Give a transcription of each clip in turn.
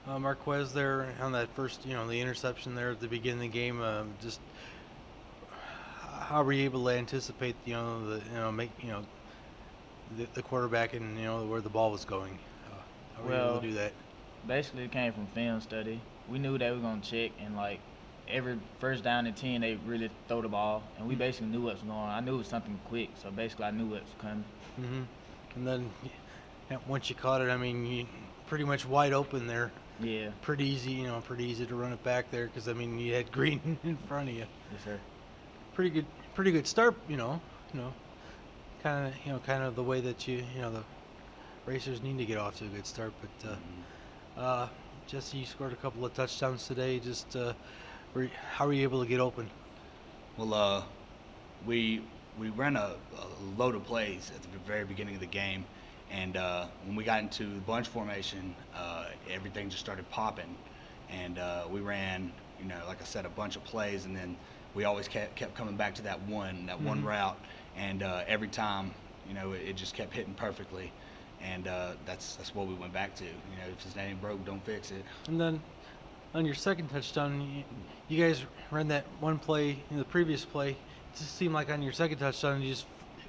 Marquez there on that first, the interception there at the beginning of the game. Just how were you able to anticipate, make, the quarterback and where the ball was going? How were you able Well, to do that? basically it came from film study. We knew they were gonna check and like every first down and 10 they really throw the ball, and we basically knew what was going on. I knew it was something quick, so basically I knew what was coming. Mm-hmm. And then once you caught it, I mean, you pretty much wide open there. Yeah, Pretty easy to run it back there because I mean you had Green in front of you. yes sir. Pretty good start. Kind of the way that the racers need to get off to a good start. But Jesse, you scored a couple of touchdowns today. Just how were you able to get open? Well, we ran a load of plays at the very beginning of the game, and when we got into the bunch formation, everything just started popping, and we ran, like I said, a bunch of plays, and then we always kept coming back to that one route, and every time, it just kept hitting perfectly, and that's what we went back to. If it's ain't broke, don't fix it. And then on your second touchdown, you guys ran that one play in the previous play. It just seemed like on your second touchdown,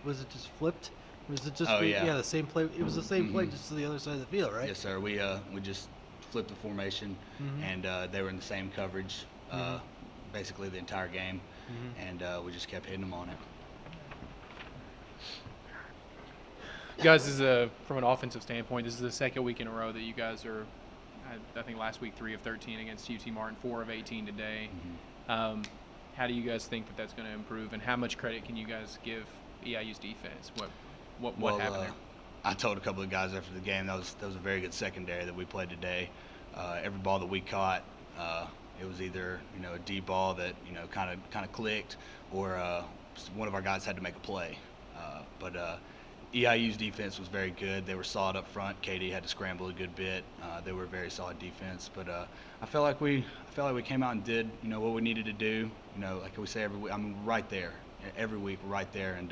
was it just flipped? Was it just Oh, yeah. the same play? It was the same play, just to the other side of the field, right? Yes, sir. We just flipped the formation, and they were in the same coverage basically the entire game, and we just kept hitting them on it. Guys, from an offensive standpoint, this is the second week in a row that you guys are, I think last week 3 of 13 against UT Martin, 4 of 18 today. How do you guys think that that's going to improve, and how much credit can you guys give EIU's defense? What happened there? I told a couple of guys after the game that was a very good secondary that we played today. Every ball that we caught, it was either a deep ball that kind of clicked, or one of our guys had to make a play. But EIU's defense was very good. They were solid up front. KD had to scramble a good bit. They were a very solid defense. But I felt like we came out and did what we needed to do. Like we say every week. I mean, right there. Every week, we're right there, and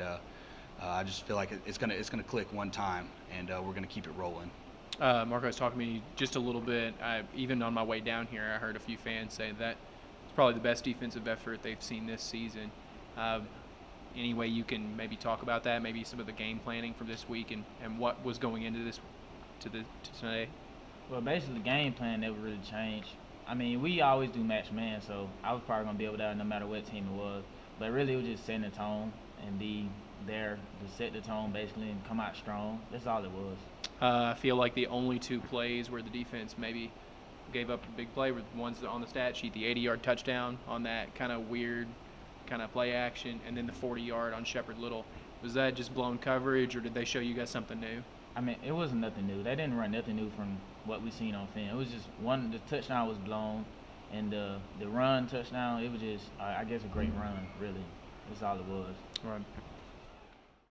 I just feel like it's gonna click one time, and we're gonna keep it rolling. Marco was talking to me just a little bit. Even on my way down here, I heard a few fans say that it's probably the best defensive effort they've seen this season. Any way you can maybe talk about that, maybe some of the game planning from this week and what was going into to today? Well, basically the game plan never really changed. I mean, we always do match man, so I was probably gonna be able to no matter what team it was. But really, it was just setting the tone and be there to set the tone basically and come out strong. That's all it was. I feel like the only 2 plays where the defense maybe gave up a big play were the ones that on the stat sheet, the 80-yard touchdown on that kind of weird kind of play action, and then the 40-yard on Shepard Little. Was that just blown coverage, or did they show you guys something new? I mean, it wasn't nothing new. They didn't run nothing new from what we seen on film. It was just the touchdown was blown, and the run touchdown, it was just, I guess, a great run, really. That's all it was. Right.